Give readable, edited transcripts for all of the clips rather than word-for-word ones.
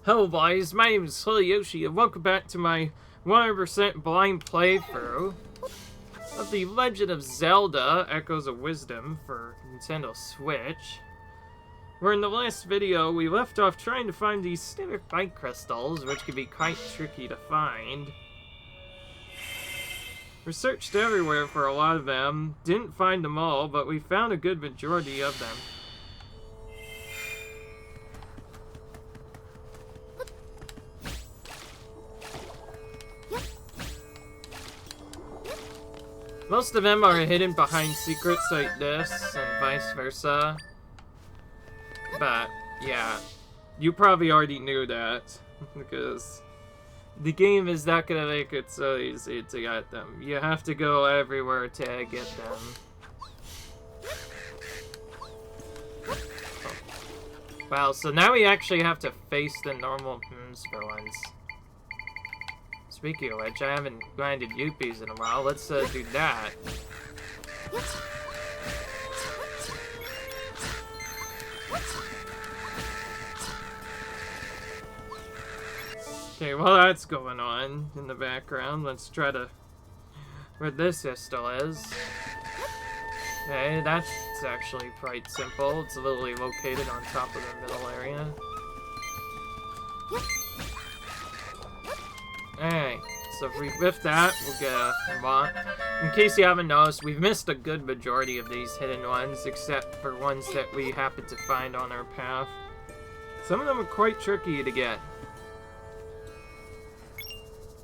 Hello boys, my name is Hideyoshi and welcome back to my 100% blind playthrough of the Legend of Zelda Echoes of Wisdom for Nintendo Switch. Where in the last video we left off trying to find these standard fight crystals, which can be quite tricky to find. We searched everywhere for a lot of them, didn't find them all, but we found a good majority of them. Most of them are hidden behind secrets like this, and vice versa. But, yeah. You probably already knew that, because the game is not gonna make it so easy to get them. You have to go everywhere to get them. Oh. Wow, so now we actually have to face the normal for once. Speaking of which, I haven't grinded Yuppies in a while. Let's do that. Okay, while that's going on in the background, let's try to... where this crystal is. Okay, that's actually quite simple. It's literally located on top of the middle area. Alright, so if we whiff that, we'll get a mod. In case you haven't noticed, we've missed a good majority of these hidden ones, except for ones that we happen to find on our path. Some of them are quite tricky to get.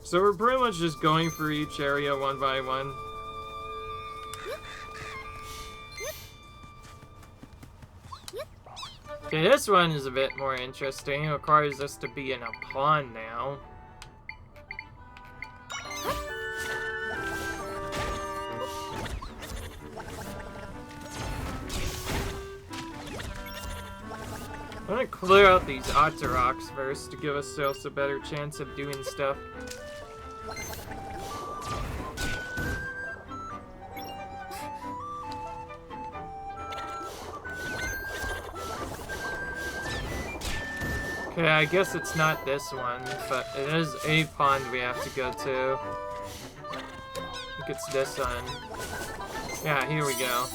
So we're pretty much just going for each area one by one. Okay, this one is a bit more interesting. It requires us to be in a pond now. I'm gonna clear out these otter rocks first to give ourselves a better chance of doing stuff. Okay, I guess it's not this one, but it is a pond we have to go to. I think it's this one. Yeah, here we go.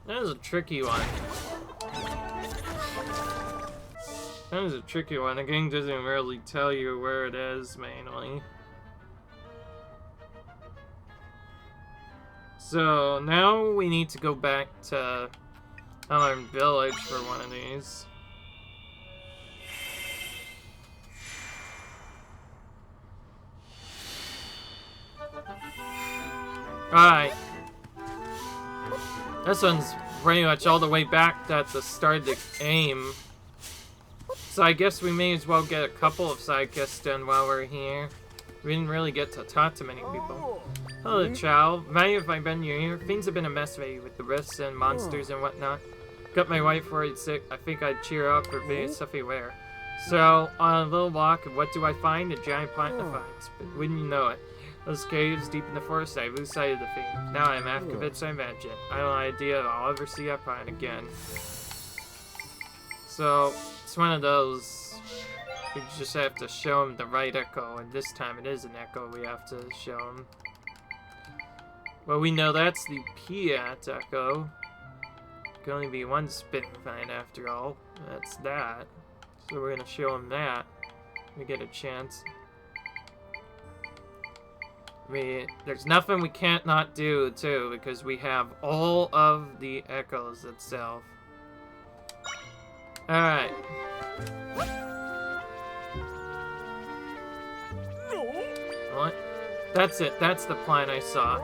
That is a tricky one. That is a tricky one. The game doesn't really tell you where it is, mainly. So, now we need to go back to Alarm Village for one of these. Alright. This one's pretty much all the way back at the start of the game. So I guess we may as well get a couple of side quests done while we're here. We didn't really get to talk to many people. Hello, child. Many of my been here. Things have been a mess lately with the rifts and monsters and whatnot. Got my wife worried sick. I think I'd cheer up for being stuff aware. So, on a little walk, what do I find? A giant plant to find. But wouldn't you know it? Those caves deep in the forest, I lose sight of the thing. Now I'm half convinced I imagine. I have no idea if I'll ever see that plant again. So, it's one of those, we just have to show him the right echo, and this time it is an echo we have to show him. Well, we know that's the Piat echo. Can only be one spin find after all. That's that. So we're gonna show him that. We get a chance. There's nothing we can't not do, too, because we have all of the echoes itself. Alright. What? That's it. That's the plant I saw.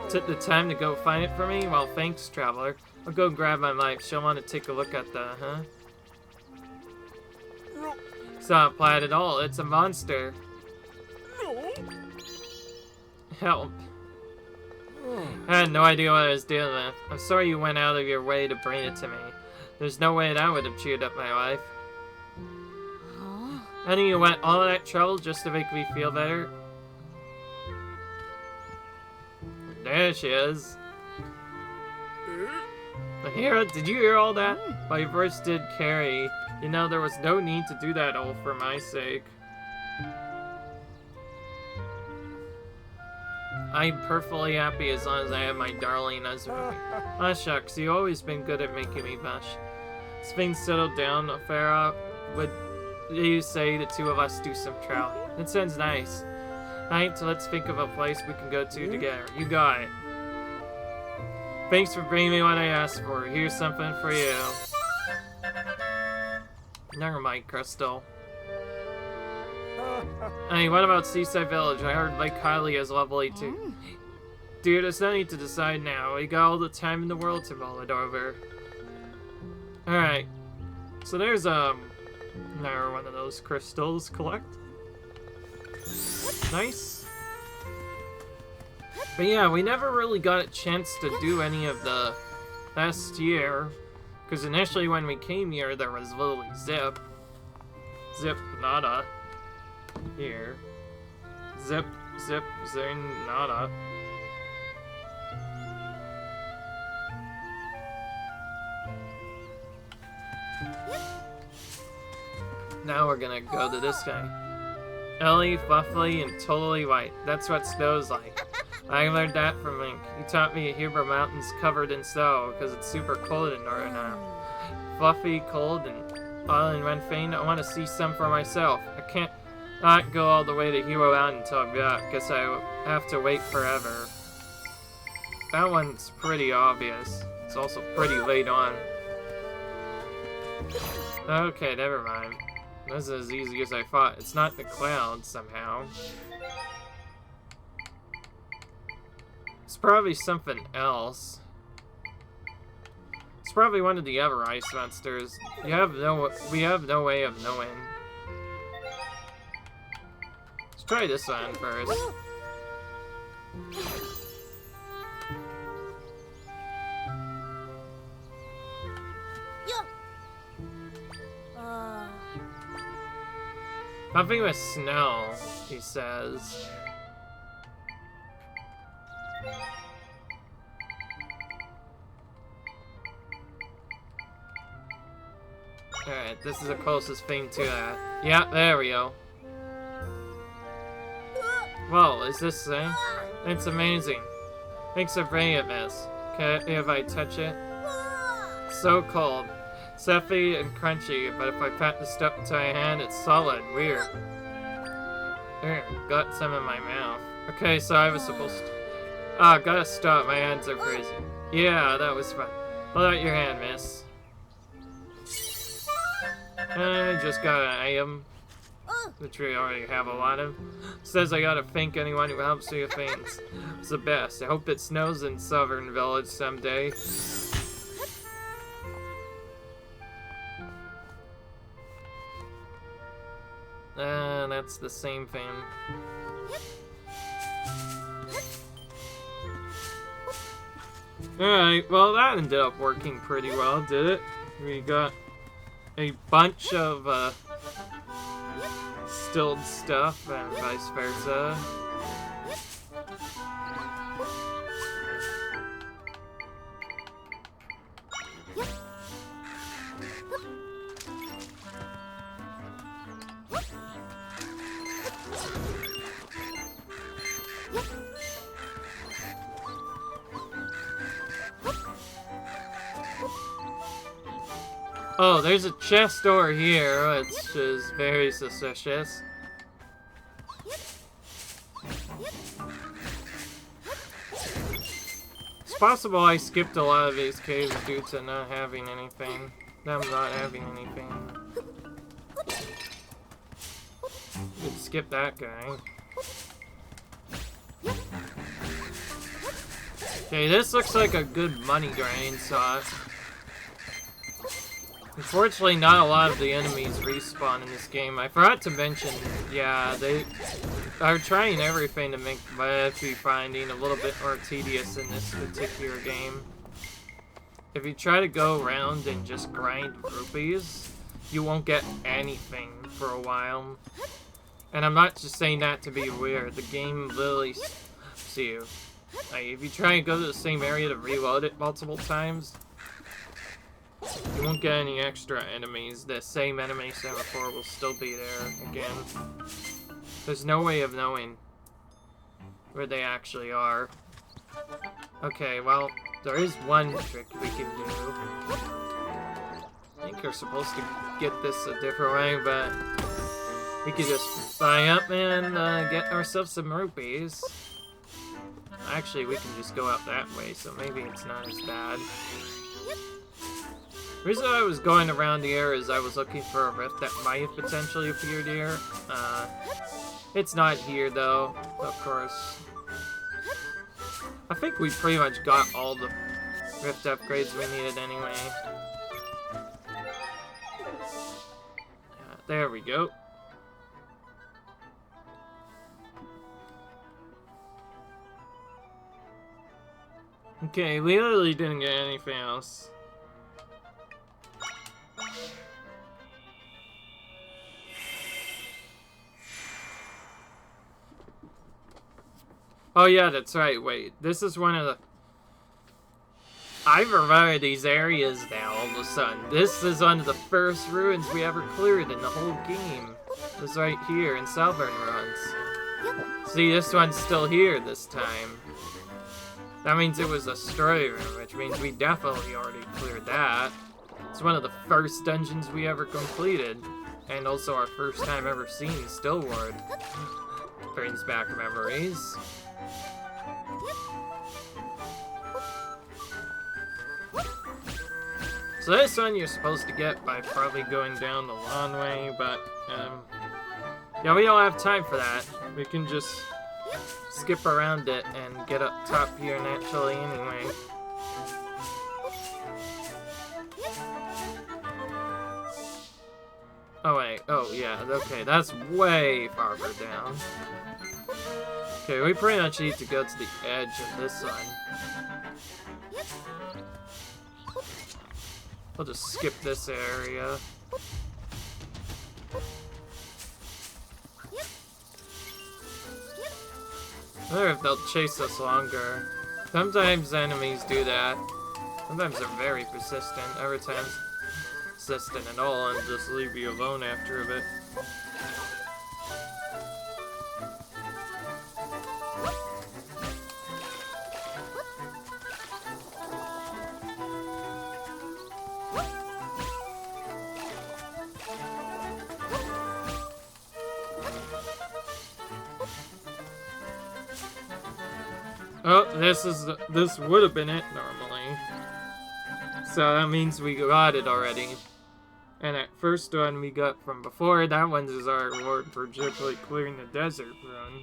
Took the time to go find it for me? Well, thanks, traveler. I'll go grab my wife. She'll want to take a look at the, huh? It's not a plant at all. It's a monster. Help. I had no idea what I was dealing with. I'm sorry you went out of your way to bring it to me. There's no way that would have cheered up my life. I think you went all that trouble just to make me feel better. There she is. Hera, did you hear all that? My verse did carry. You know, there was no need to do that all for my sake. I'm perfectly happy as long as I have my darling husband with me. Ah, shucks, you've always been good at making me blush. As things settled down, Farah, would you say the two of us do some traveling? That sounds nice. Alright, so let's think of a place we can go to together. You got it. Thanks for bringing me what I asked for. Here's something for you. Never mind, Crystal. Hey, what about Seaside Village? I heard Lake Hylia is lovely too. Dude, there's no need to decide now. We got all the time in the world to mull it over. Alright. So there's, another one of those crystals collect. Nice. But yeah, we never really got a chance to do any of the last year. Because initially when we came here, there was literally Zip. Zip, nada. Here. Zip, zip, zing, nada. Now we're gonna go to this guy. Ellie, fluffy, and totally white. That's what snow's like. I learned that from Link. He taught me Huber Mountain's covered in snow because it's super cold in Northern now. Fluffy, cold, and all in one thing. I want to see some for myself. I can't not go all the way to Hero Mountain until I'm back. Guess I have to wait forever. That one's pretty obvious. It's also pretty late on. Okay, never mind. This is as easy as I thought. It's not the clouds, somehow. It's probably something else. It's probably one of the other ice monsters. We have no way of knowing. Let's try this one first. Something with snow, he says. Alright, this is the closest thing to that. Yeah, there we go. Whoa, is this thing? It's amazing. Thanks for bringing this. Can I touch it? So cold. Stuffy and crunchy, but if I pat the stuff to my hand, it's solid. Weird. There, got some in my mouth. Okay, so I was supposed to... Ah, gotta stop. My hands are crazy. Yeah, that was fun. Hold out your hand, miss. I just got an item, which we already have a lot of. Says I gotta thank anyone who helps me with things. It's the best. I hope it snows in Southern Village someday. That's the same thing. Alright, well that ended up working pretty well, did it? We got a bunch of stilled stuff and vice versa. Oh, there's a chest over here, which is very suspicious. It's possible I skipped a lot of these caves due to not having anything. Them not having anything. Could skip that guy. Okay, this looks like a good money grind spot. Unfortunately, not a lot of the enemies respawn in this game. I forgot to mention, yeah, they are trying everything to make Mappy finding a little bit more tedious in this particular game. If you try to go around and just grind rupees, you won't get anything for a while. And I'm not just saying that to be weird. The game literally stops you. Like, if you try and go to the same area to reload it multiple times, You won't get any extra enemies. The same enemies than before will still be there again. There's no way of knowing where they actually are. Okay, well, there is one trick we can do. I think you're supposed to get this a different way, but we could just fly up and get ourselves some rupees. Actually, we can just go out that way, so maybe it's not as bad. The reason I was going around here is I was looking for a rift that might have potentially appeared here. It's not here, though, of course. I think we pretty much got all the rift upgrades we needed anyway. There we go. Okay, we literally didn't get anything else. Oh yeah, that's right, wait. This is one of the... I remember these areas now, all of a sudden. This is one of the first ruins we ever cleared in the whole game. It was right here in Southern Ruins. See, this one's still here this time. That means it was a story room, which means we definitely already cleared that. It's one of the first dungeons we ever completed. And also our first time ever seeing Stillward. Brings back memories. So this one you're supposed to get by probably going down the long way, but, yeah, we don't have time for that. We can just skip around it and get up top here naturally anyway. Oh wait, oh yeah, okay, that's way farther down. Okay, we pretty much need to go to the edge of this one. We'll just skip this area. I wonder if they'll chase us longer. Sometimes enemies do that. Sometimes they're very persistent. Other times, persistent at all and just leave you alone after a bit. Oh, this would have been it normally. So that means we got it already. And that first one we got from before, that one is our reward for just clearing the desert run.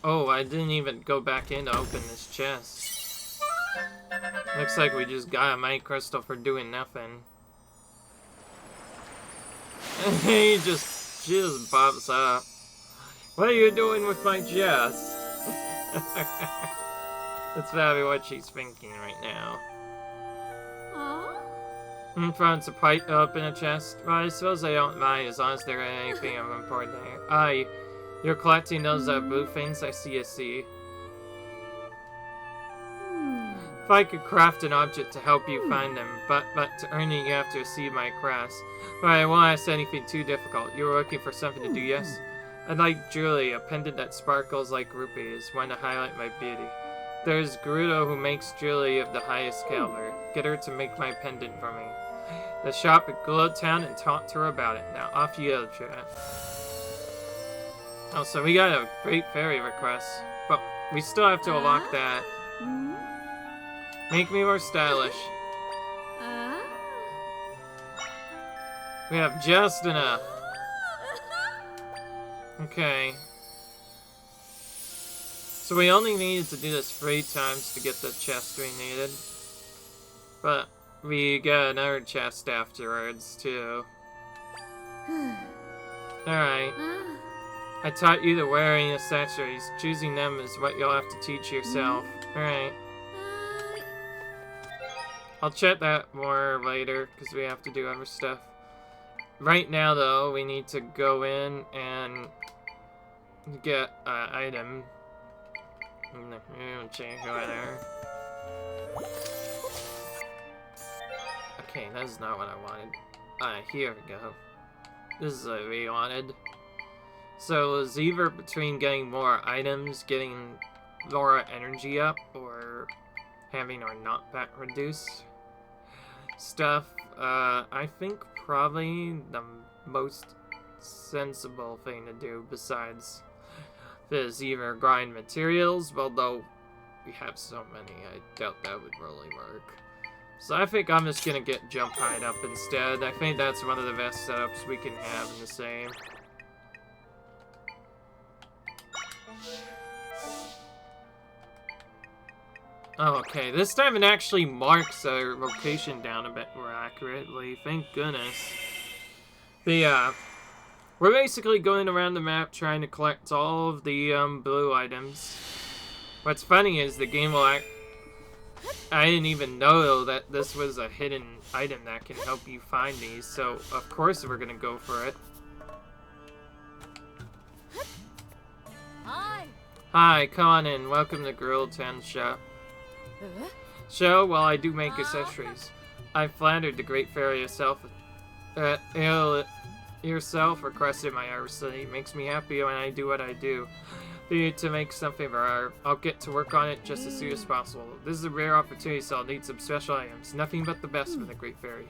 Oh, I didn't even go back in to open this chest. Looks like we just got a might crystal for doing nothing. She just pops up. What are you doing with my chest? That's probably what she's thinking right now. Found a pipe up in a chest. Well, I suppose I don't mind as long as there ain't anything of important there. You're collecting those blue things? I see. If I could craft an object to help you find them, but to earn it you have to receive my crafts. But I won't ask anything too difficult. You were looking for something to do, yes? I'd like jewelry, a pendant that sparkles like rupees, one to highlight my beauty. There's Gerudo who makes jewelry of the highest caliber. Get her to make my pendant for me. The shop at Glow Town and talk to her about it. Now off you go, chat. Oh, so we got a great fairy request, but we still have to unlock that. Make me more stylish. We have just enough. Okay. So we only needed to do this 3 times to get the chest we needed. But we got another chest afterwards, too. Alright. I taught you the wearing accessories. Choosing them is what you'll have to teach yourself. Alright. I'll chat that more later, because we have to do other stuff. Right now, though, we need to go in and get an item. Change weather. Okay, that's not what I wanted. Here we go. This is what we wanted. So it's either between getting more items, getting more energy up, or having our knockback reduce stuff. I think probably the most sensible thing to do besides is either grind materials, although we have so many, I doubt that would really work. So I think I'm just gonna get jump height up instead. I think that's one of the best setups we can have in the same. Oh, okay, this time it actually marks our location down a bit more accurately, thank goodness. But yeah, we're basically going around the map trying to collect all of the blue items. What's funny is the game will I didn't even know that this was a hidden item that can help you find these, so of course we're gonna go for it. Hi. Hi, come on in. Welcome to Grill 10 Shop. So, while I do make accessories, I flattered the Great Fairy yourself requested my artistry. It makes me happy when I do what I do. For you to make something for her, I'll get to work on it just as soon as possible. This is a rare opportunity, so I'll need some special items. Nothing but the best for the Great Fairy.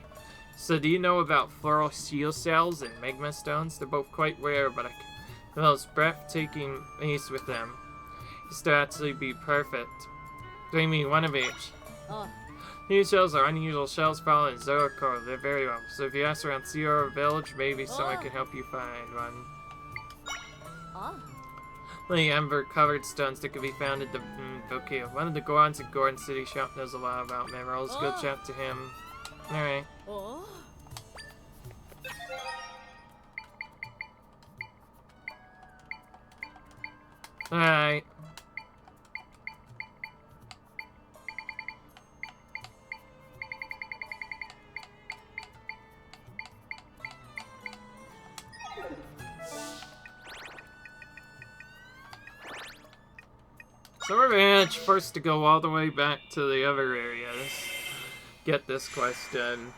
So do you know about floral seal cells and magma stones? They're both quite rare, but I can the most breathtaking ace with them. Used to actually be perfect. Bring me one of each. These shells are unusual shells found in Zoroark. They're very well. So if you ask around Zoroark Village, maybe someone can help you find one. The ember-covered stones that can be found at the okay. One of the Gorons at Goron City shop knows a lot about minerals. Go chat to him. Alright. Alright. So we're managed first to go all the way back to the other areas. Get this quest done.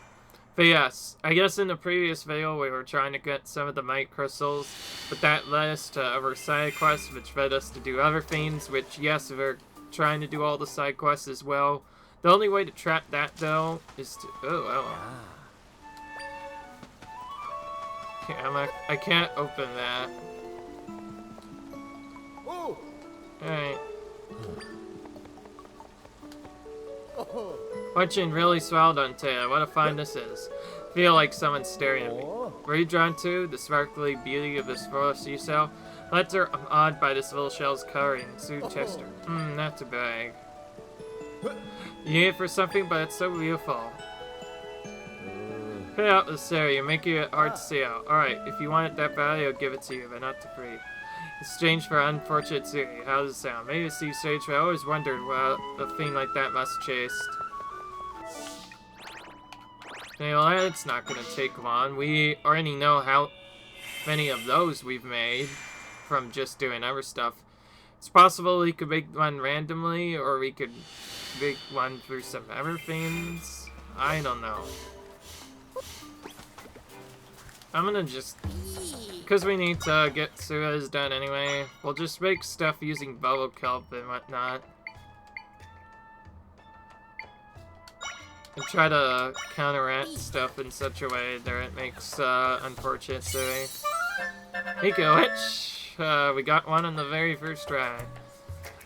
But yes, I guess in the previous video we were trying to get some of the might crystals, but that led us to other side quests, which led us to do other things, which yes, we're trying to do all the side quests as well. The only way to track that though is to okay, I can't open that. Alright. Watching really swelled on Taylor. What a find this is. Feel like someone's staring at me. Were you drawn to the sparkly beauty of this forest sea cell? Let's are awed by this little shell's coloring. Sue Chester. That's a bag. You need it for something, but it's so beautiful. Pay out this area, making it hard to see out. Alright, if you want it that badly, I'll give it to you, but not to free. Exchange for unfortunate Siri. How does it sound? Maybe Steve Sage, but I always wondered what a thing like that must have chased. Anyway, it's not gonna take long. We already know how many of those we've made from just doing other stuff. It's possible we could make one randomly, or we could make one through some other things. I don't know. I'm gonna just... because we need to get Suez done anyway, we'll just make stuff using bubble kelp and whatnot. And try to counteract stuff in such a way that it makes unfortunate Sui. Make a witch! We got one on the very first try.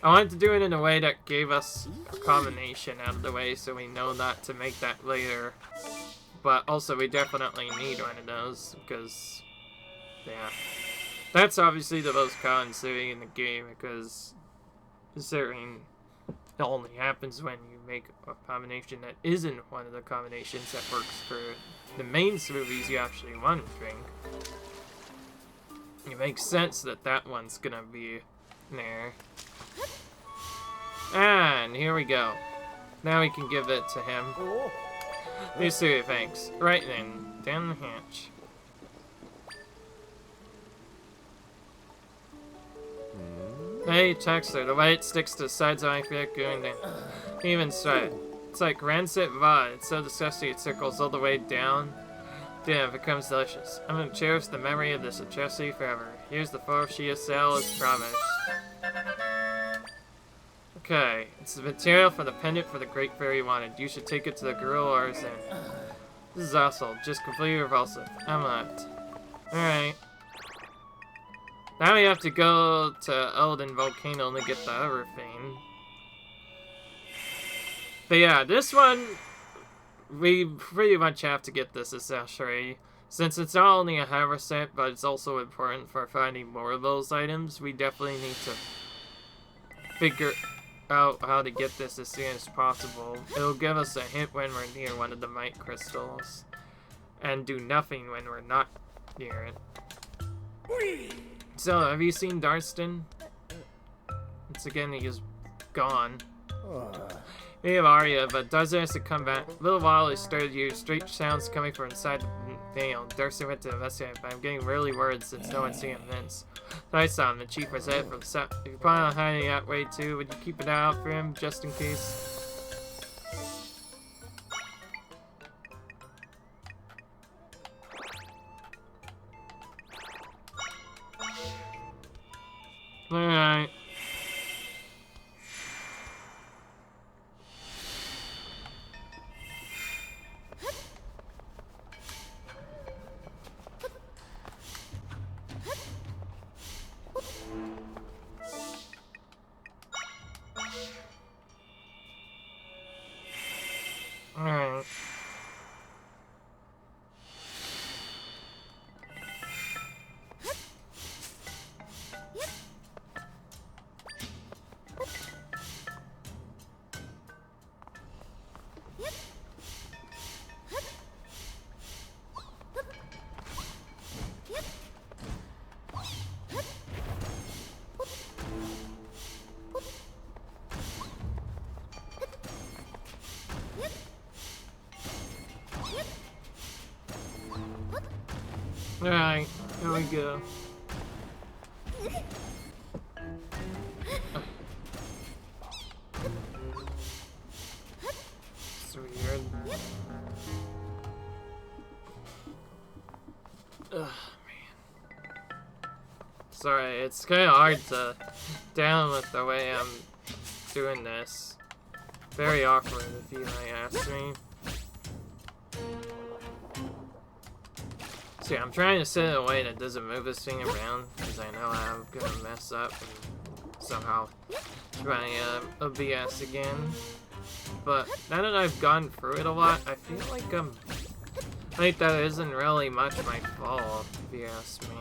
I wanted to do it in a way that gave us a combination out of the way so we know not to make that later. But also we definitely need one of those because... yeah. That's obviously the most common Sui in the game because Zering only happens when you make a combination that isn't one of the combinations that works for the main smoothies you actually want to drink. It makes sense that that one's gonna be there. And here we go. Now we can give it to him. These three, thanks. Right then, down the hatch. Hey, texture, the light sticks to the sides of my feet going down. Even straight. It's like rancid vod. It's so disgusting it circles all the way down. Damn, it becomes delicious. I'm gonna cherish the memory of this atrocity forever. Here's the 4 Shia cell as promised. Okay, it's the material for the pendant for the Great Fairy wanted. You should take it to the Gorilla Artisan. This is awful, just completely repulsive. I'm left. Alright. Now we have to go to Elden Volcano to get the other thing. But yeah, this one, we pretty much have to get this accessory. Since it's not only a haversack, but it's also important for finding more of those items, we definitely need to figure out how to get this as soon as possible. It'll give us a hint when we're near one of the might crystals, and do nothing when we're not near it. So, have you seen Darston? Once again, he is gone. We have Arya, but Darston has to come back. A little while he started to hear strange sounds coming from inside the veil. Darston went to investigate, but I'm getting really worried since no one's seeing Vince. So I saw him, the chief was it from the set. If you plan on hiding that way too, would you keep an eye out for him, just in case? Alright. Alright. Alright, here we go. It's weird. Ugh, man. Sorry, it's kind of hard to down with the way I'm doing this. Very awkward, if you might ask me. So yeah, I'm trying to set it in a way that doesn't move this thing around, because I know I'm gonna mess up and somehow try OBS again. But now that I've gone through it a lot, I feel like that isn't really much my fault, if you ask me.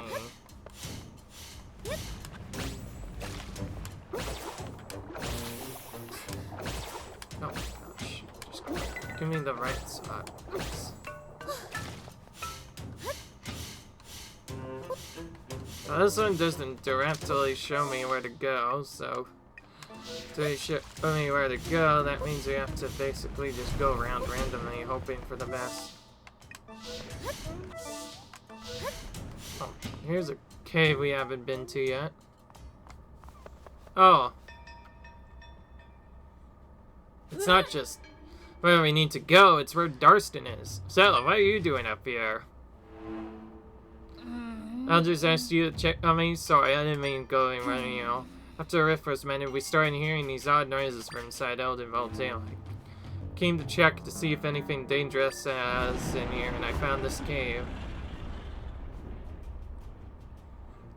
Oh my gosh, just give me the right spot, please. Now, this one doesn't directly show me where to go, so to show me where to go, that means we have to basically just go around randomly, hoping for the best. Oh, here's a cave we haven't been to yet. Oh. It's not just where we need to go, it's where Darston is. Zelda, what are you doing up here? I'll just ask you to check on me. Sorry, I didn't mean going running, you know. After the rift was mended, we started hearing these odd noises from inside Elden Volcano. I came to check to see if anything dangerous is in here, and I found this cave.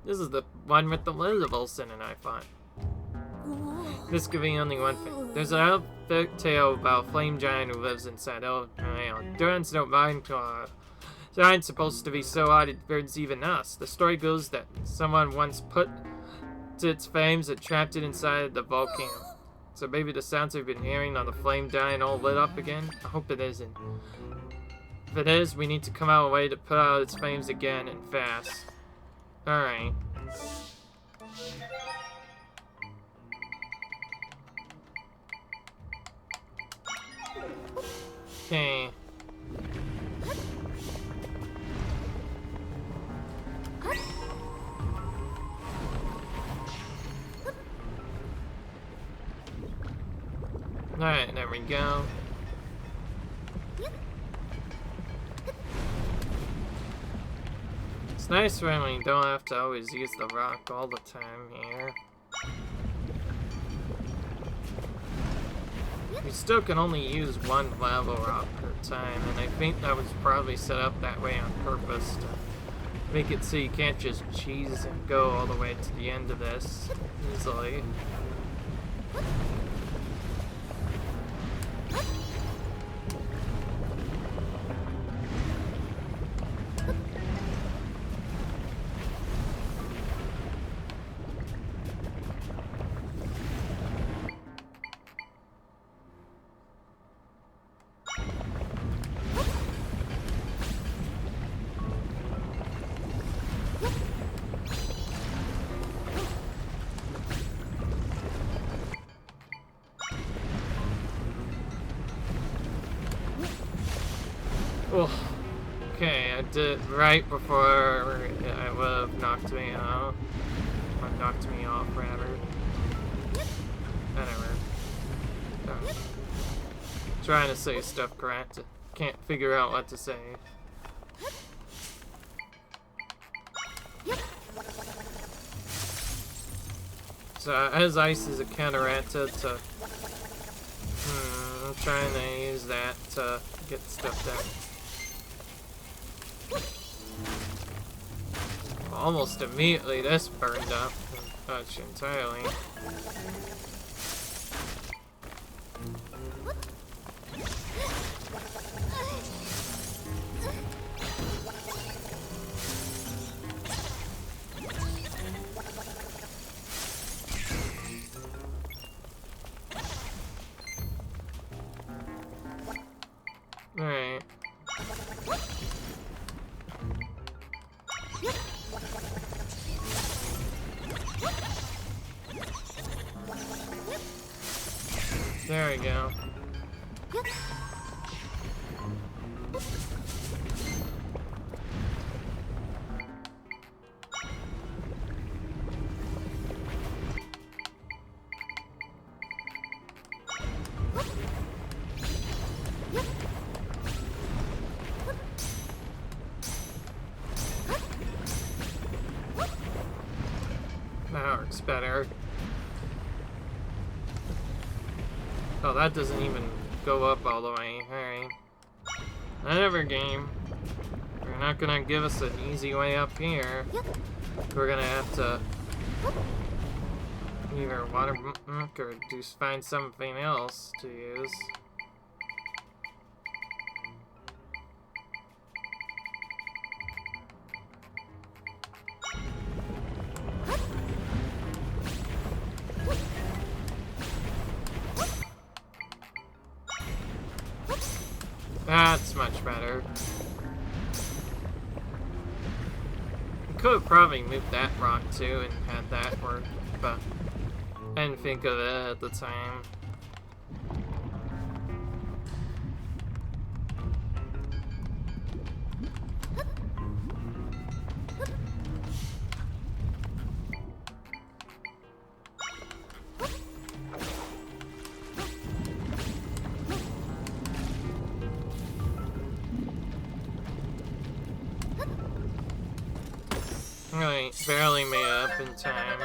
This is the one with the Lizabelson in, I thought. This could be only one thing. There's an epic tale about a flame giant who lives inside Elden Volcano. Durans don't mind giant's supposed to be so odd it burns even us. The story goes that someone once put to its flames and trapped it inside the volcano. So maybe the sounds we've been hearing on the flame dying all lit up again? I hope it isn't. If it is, we need to come out a way to put out its flames again and fast. Alright. Okay. Alright, there we go. It's nice when we don't have to always use the rock all the time here. You still can only use one lava rock per time, and I think that was probably set up that way on purpose to make it so you can't just cheese and go all the way to the end of this easily. Oh, okay, I did right before I would have knocked me out. Or knocked me off, rather. Whatever. Trying to say stuff correct. Can't figure out what to say. So, as ice is a counteracted to... I'm trying to use that to get stuff done. Almost immediately this burned up much entirely. Alright. There we go. That works better. Oh, that doesn't even go up all the way. Alright. Whatever, game. You're not gonna give us an easy way up here. We're gonna have to either water or just find something else to use. That's much better. We could have probably moved that rock too and had that work, but I didn't think of it at the time. Right, barely made it up in time.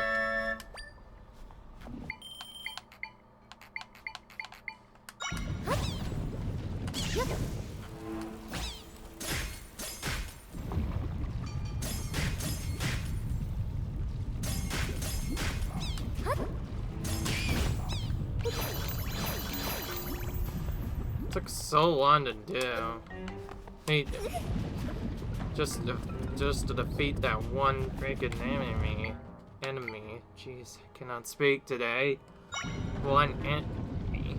Took so long to do. Hey, just to defeat that one freaking enemy. Jeez, I cannot speak today. One enemy.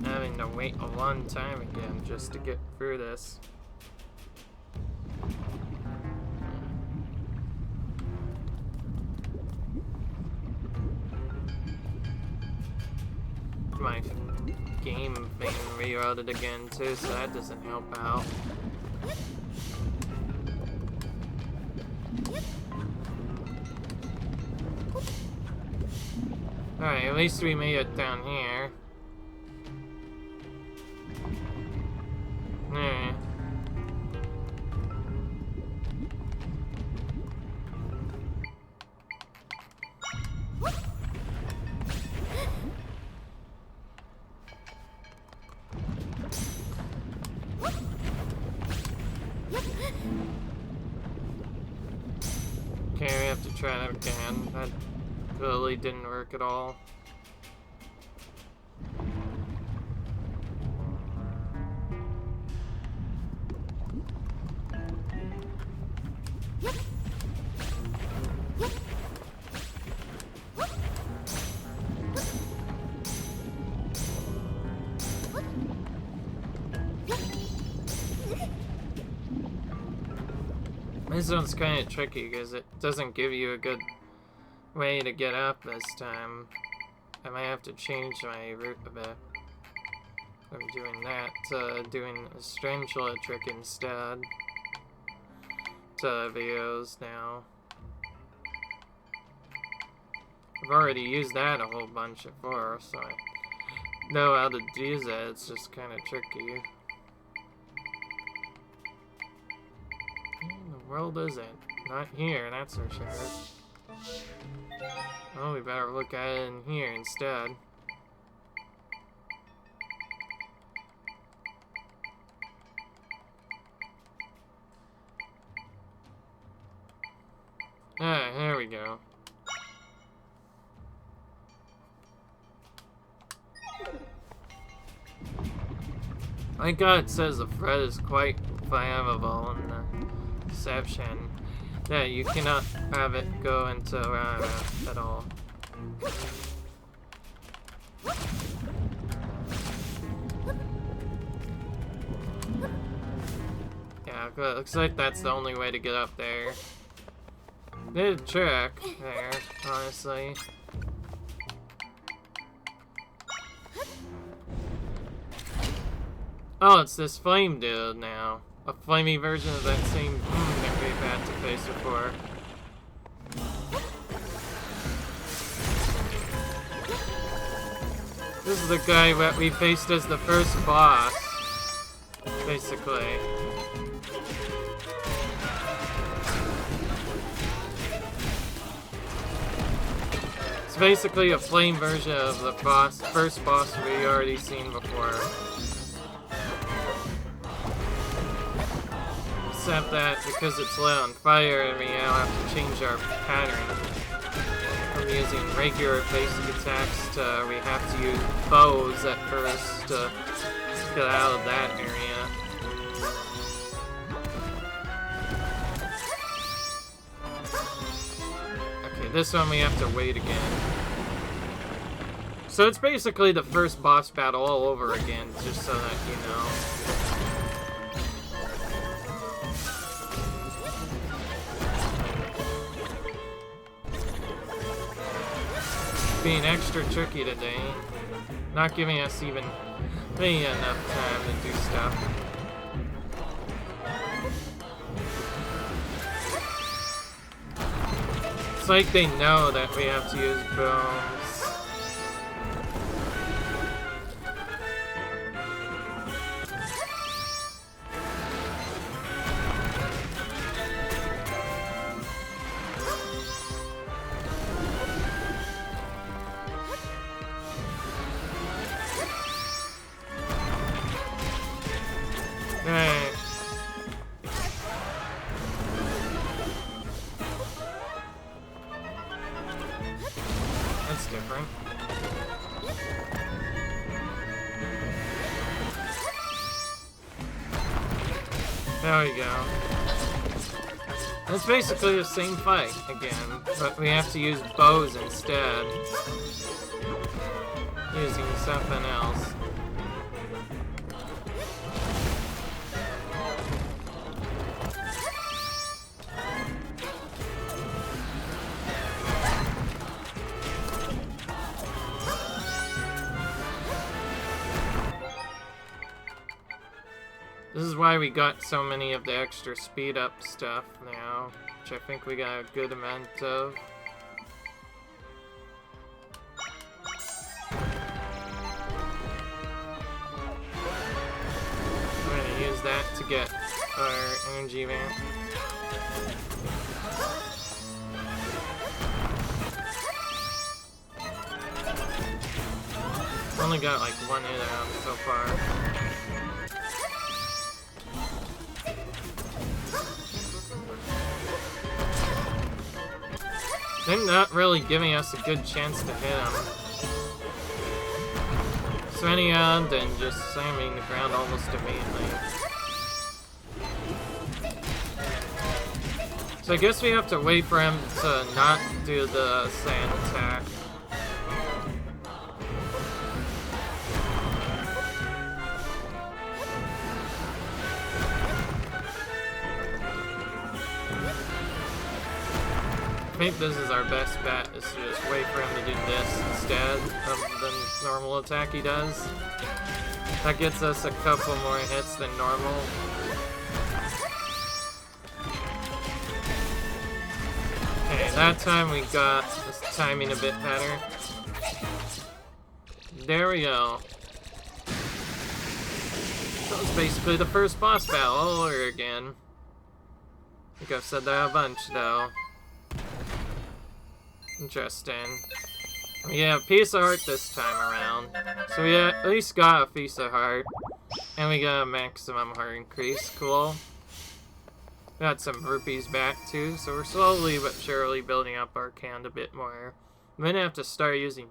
Having to wait a long time again just to get through this. My game being reloaded again too, so that doesn't help out. Alright, at least we made it down here. Okay, we have to try that again. That really didn't work at all. This one's kind of tricky because it doesn't give you a good way to get up this time. I might have to change my route a bit. I'm doing that to doing a Strangela trick instead. To videos now. I've already used that a whole bunch before, so I know how to use it. It's just kind of tricky. The world is it? Not here, that's for sure. Oh, we better look at it in here instead. Ah, there we go. Thank God it says the thread is quite flammable in the exception. Yeah, you cannot have it go into at all. Yeah, it looks like that's the only way to get up there. Did a trick there, honestly. Oh, it's this flame dude now. A flamey version of that same that we've had to face before. This is the guy that we faced as the first boss, basically. It's basically a flame version of the first boss we already seen before. Except that because it's lit on fire, we now have to change our pattern from using regular basic attacks to we have to use bows at first to get out of that area. Okay, this one we have to wait again. So it's basically the first boss battle all over again, just so that you know. Being extra tricky today, not giving us even maybe enough time to do stuff. It's like they know that we have to use bones. That's different. There we go. It's basically the same fight again, but we have to use bows instead. Using something else. This is why we got so many of the extra speed up stuff now, which I think we got a good amount of. I'm gonna use that to get our energy ramp. Only got like one hit out so far. They're not really giving us a good chance to hit him. Spinning around and just slamming the ground almost immediately. So I guess we have to wait for him to not do the sand attack. I think this is our best bet, is to just wait for him to do this instead of the normal attack he does. That gets us a couple more hits than normal. Okay, that time we got this timing a bit better. There we go. That was basically the first boss battle all over again. I think I've said that a bunch though. Interesting. Yeah, piece of heart this time around. So we at least got a piece of heart. And we got a maximum heart increase. Cool. Got some rupees back too, so we're slowly but surely building up our can a bit more. I'm gonna have to start using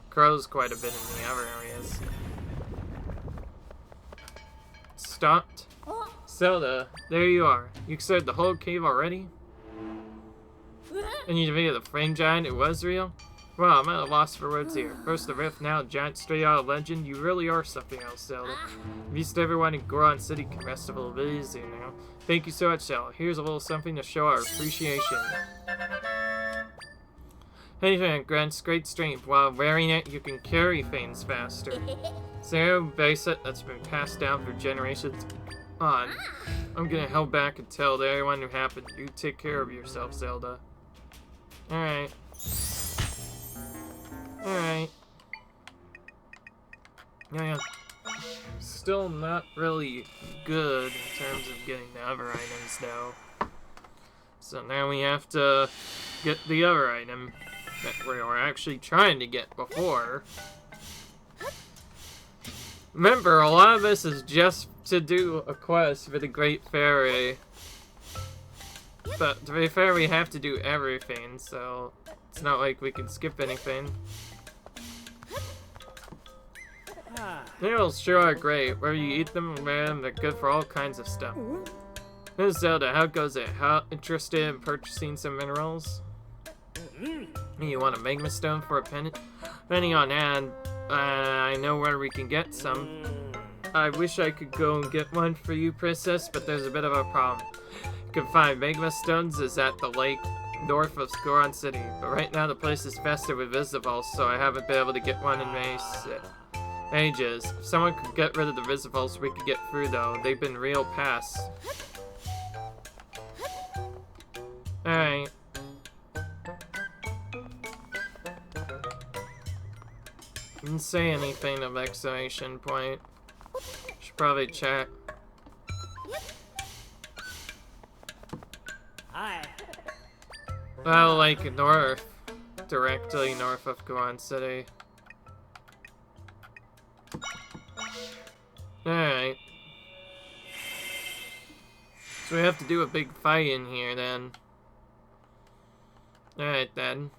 crows quite a bit in the other areas. Stopped. Zelda, there you are. You cleared the whole cave already? And you defeated the flame giant, it was real? Wow, I'm at a loss for words here. First the rift, now a giant straight out of legend. You really are something else, Zelda. At least everyone in Goron City can rest a little bit easier now. Thank you so much, Zelda. Here's a little something to show our appreciation. Anything that grants great strength. While wearing it, you can carry things faster. It's an arrow bracelet that's been passed down for generations on. I'm gonna hold back and tell everyone who happened. You take care of yourself, Zelda. Alright. Alright. Yeah. Still not really good in terms of getting the other items, though. So now we have to get the other item that we were actually trying to get before. Remember, a lot of this is just to do a quest for the Great Fairy. But to be fair, we have to do everything, so it's not like we can skip anything. Minerals sure are great. Whether you eat them or wear them, they're good for all kinds of stuff. Miss Zelda, how goes it? How interested in purchasing some minerals? You want a magma stone for a pendant? Depending on that, I know where we can get some. I wish I could go and get one for you, Princess, but there's a bit of a problem. You can find magma stones is at the lake north of Goron City, but right now the place is festive with visivals, so I haven't been able to get one in ages. If someone could get rid of the visivals, we could get through though. They've been real pests. Alright. Didn't say anything of exclamation point. Should probably check. Hi. Well, like north. Directly north of Goron City. Alright. So we have to do a big fight in here then. Alright then.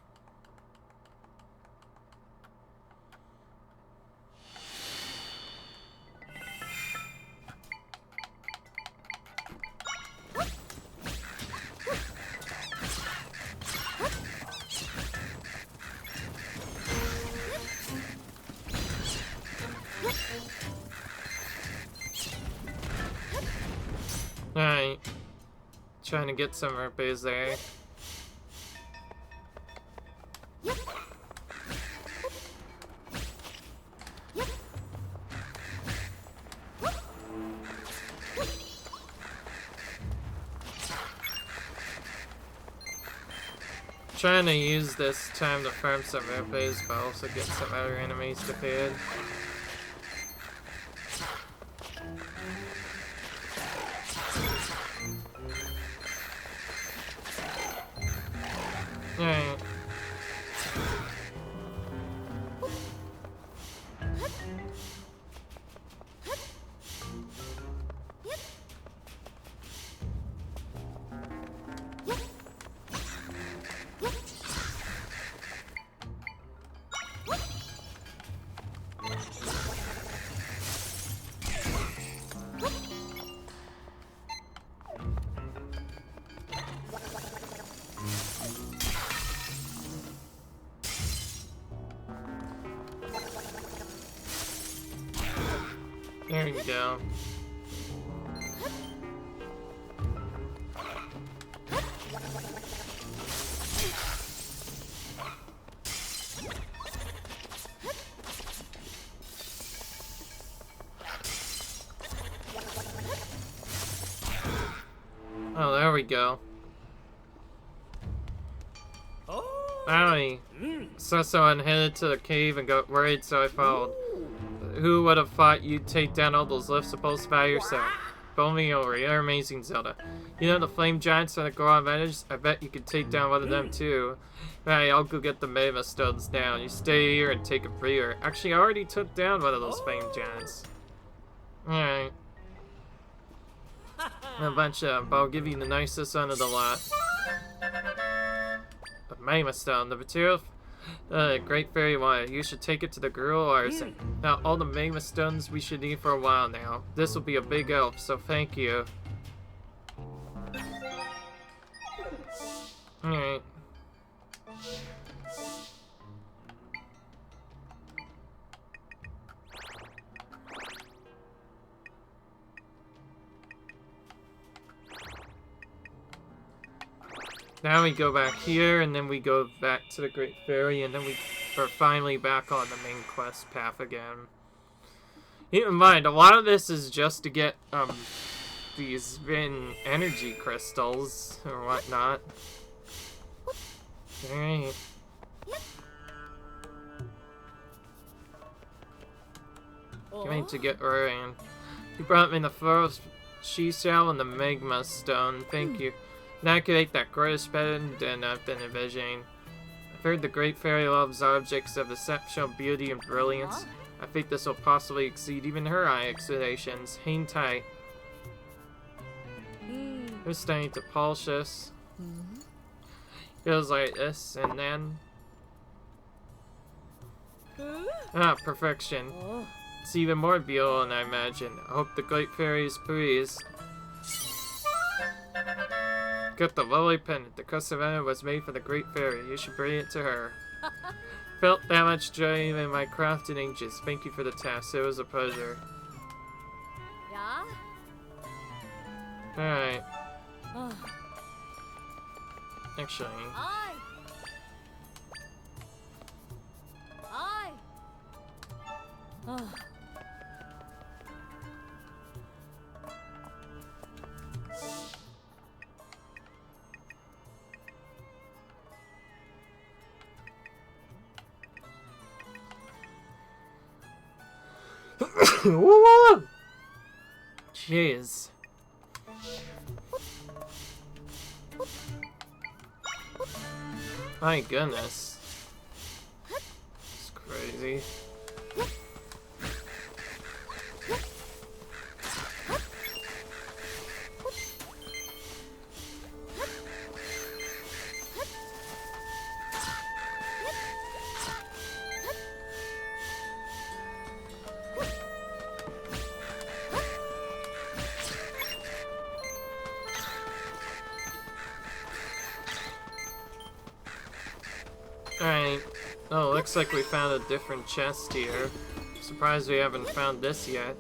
Alright. Trying to get some rupees there. Trying to use this time to farm some rupees, but also get some other enemies defeated. Alright. There you go. Oh, there we go. Finally, Susso headed to the cave and got worried, so I followed. Who would have thought you'd take down all those lifts supposed by yourself? Pull me over, you're amazing, Zelda. You know the flame giants on the Goron Village? I bet you could take down one of them too. Right, I'll go get the Mega Stones down. You stay here and take a breather. Actually, I already took down one of those flame giants. Alright. A bunch of them, but I'll give you the nicest one of the lot. A Mega Stone, the material Great Fairy wanted. You should take it to the girl artisan. Now, all the Magma Stones we should need for a while now. This will be a big help, so thank you. Alright. Now we go back here, and then we go back to the Great Fairy, and then we are finally back on the main quest path again. Keep in mind, a lot of this is just to get, these energy crystals, or whatnot. Alright. Going to get Orion. You brought me the first she-shell and the Magma Stone, thank you. Now activate that greatest bend than I've been envisioning. I've heard the Great Fairy loves objects of exceptional beauty and brilliance. I think this will possibly exceed even her high expectations. Hang tight. Who's starting to polish this? Feels like this, and then... Ah, perfection. It's even more beautiful than I imagined. I hope the Great Fairy is pleased. Got the lily pendant. The custom item was made for the Great Fairy. You should bring it to her. Felt that much joy in my crafting ages. Thank you for the task. It was a pleasure. Yeah? Alright. Actually. Jeez. My goodness. It's crazy. Alright. Oh, looks like we found a different chest here. Surprised we haven't found this yet.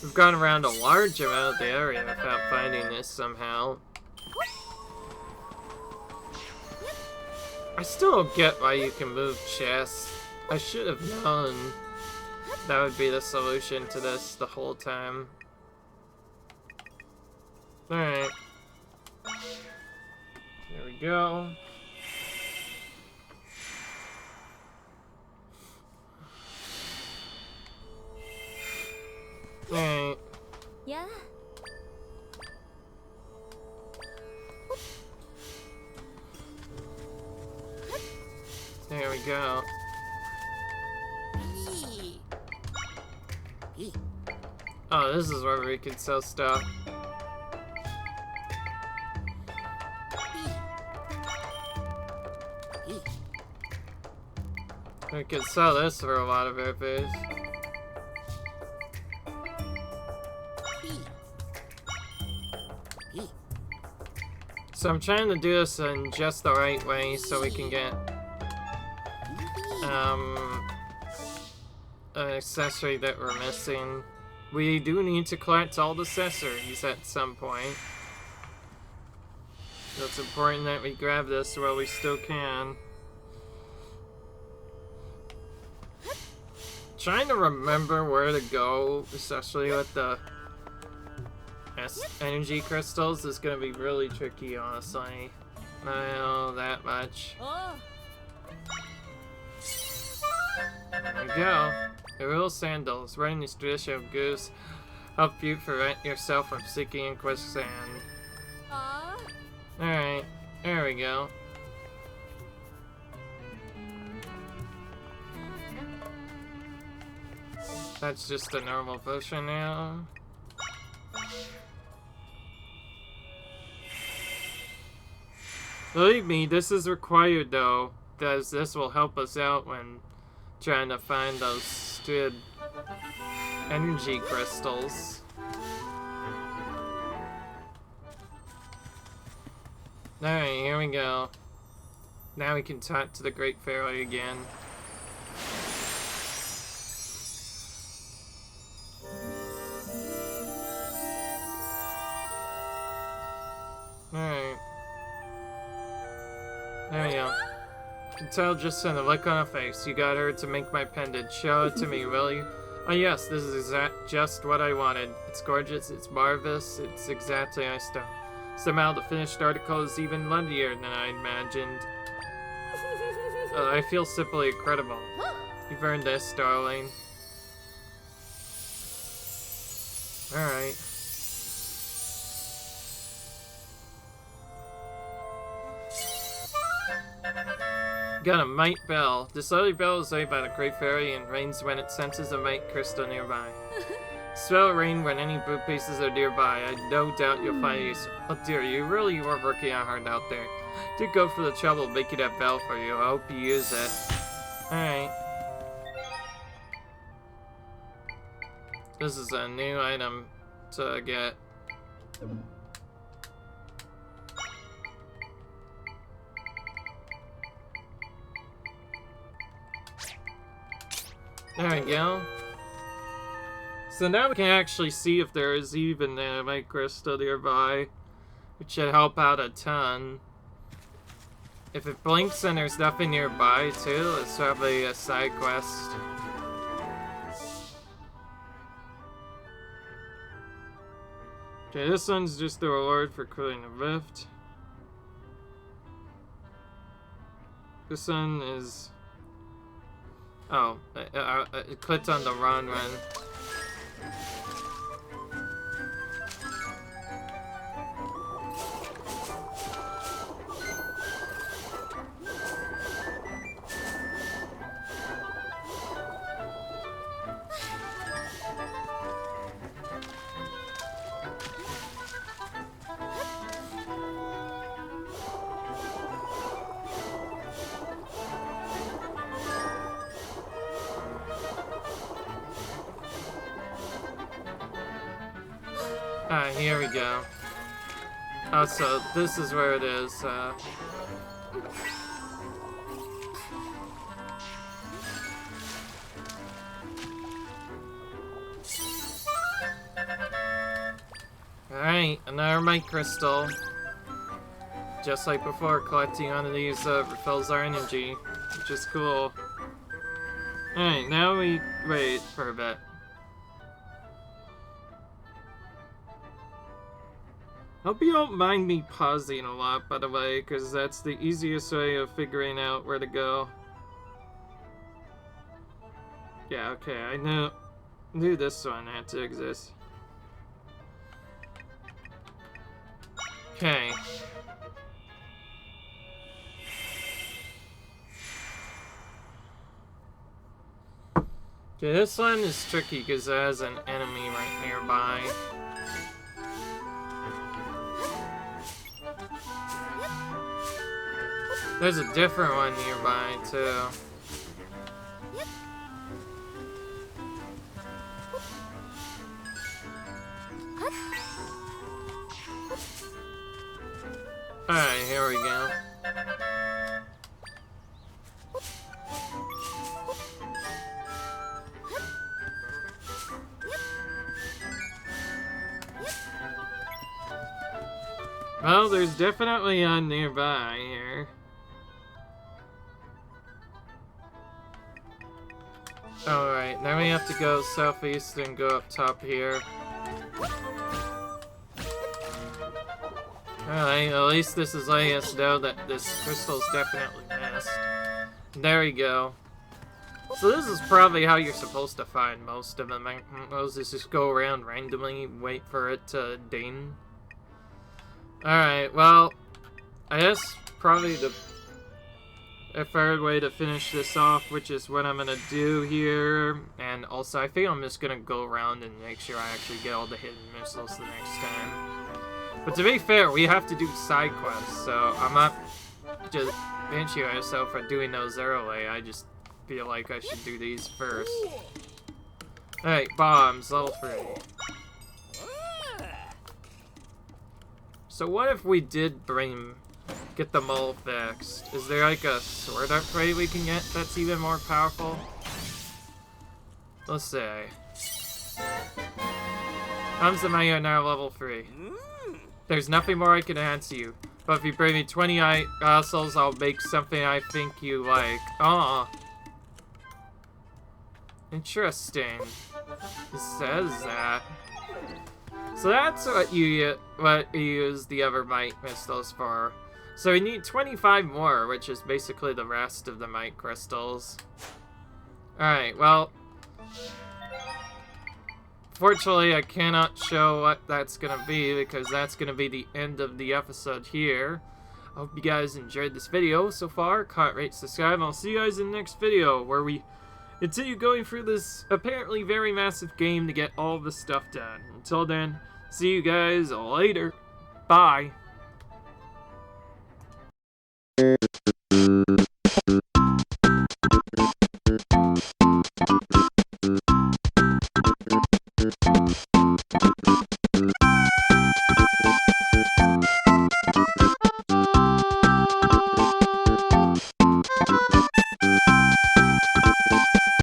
We've gone around a large amount of the area without finding this somehow. I still don't get why you can move chests. I should have known that would be the solution to this the whole time. Alright. There we go. Alright. Yeah? There we go. Oh, this is where we can sell stuff. We could sell this for a lot of rupees. So I'm trying to do this in just the right way so we can get an accessory that we're missing. we do need to collect all the accessories at some point. So it's important that we grab this while we still can. Trying to remember where to go, especially with the energy crystals, is gonna be really tricky, honestly. I know that much. Oh. There we go. Hyrule sandals. Wearing these traditional goose help you prevent yourself from seeking in quicksand. Alright, there we go. That's just a normal potion now. Believe me, this is required though, because this will help us out when trying to find those stupid energy crystals. Alright, here we go. Now we can talk to the Great Fairy again. Alright. There we go. You can tell just in the look on her face. You got her to make my pendant. Show it to me, will you? Oh yes, this is just what I wanted. It's gorgeous, it's marvelous, it's exactly my style. Somehow the finished article is even lovelier than I imagined. I feel simply incredible. You've earned this, darling. Alright. Got a mite bell. This lovely bell is made by the Great Fairy and rings when it senses a mite crystal nearby. Spell rain when any blue pieces are nearby. I no doubt you'll find use. Oh dear, you really are working out hard out there. Do go for the trouble of making that bell for you. I hope you use it. Alright. This is a new item to get. There we go. So now we can actually see if there is even a mite crystal nearby, which should help out a ton. If it blinks and there's nothing nearby too, it's probably a side quest. Okay, this one's just the reward for clearing the rift. This one is... Oh, it clicked on the wrong one. Alright, here we go. Oh, so this is where it is. Alright, another mite crystal. Just like before, collecting one of these refills our energy, which is cool. Alright, now we wait for a bit. Hope you don't mind me pausing a lot, by the way, because that's the easiest way of figuring out where to go. Yeah, okay, I knew this one had to exist. Okay. Okay, this one is tricky because it has an enemy right nearby. There's a different one nearby, too. Alright, here we go. Well, there's definitely one nearby here. Alright, now we have to go southeast and go up top here. Alright, at least this is letting us know that this crystal's definitely missed. There we go. So this is probably how you're supposed to find most of them. Most is just go around randomly, wait for it to ding. Alright, well, I guess probably the third way to finish this off, which is what I'm gonna do here. And also, I think I'm just gonna go around and make sure I actually get all the hidden missiles the next time. But to be fair, we have to do side quests, so I'm not just benching myself for doing those early. I just feel like I should do these first. Alright, bombs, level 3. So what if we did get the mole fixed? Is there like a sword upgrade we can get that's even more powerful? Let's say. Comes to my now level 3. There's nothing more I can add to you. But if you bring me 20 assholes, I'll make something I think you like. Aw. Interesting. It says that. So that's what you use the other might crystals for. So we need 25 more, which is basically the rest of the might crystals. Alright, well, fortunately I cannot show what that's gonna be because that's gonna be the end of the episode here. I hope you guys enjoyed this video so far. Comment, rate, subscribe, and I'll see you guys in the next video where we continue going through this apparently very massive game to get all the stuff done. Until then, see you guys later. Bye.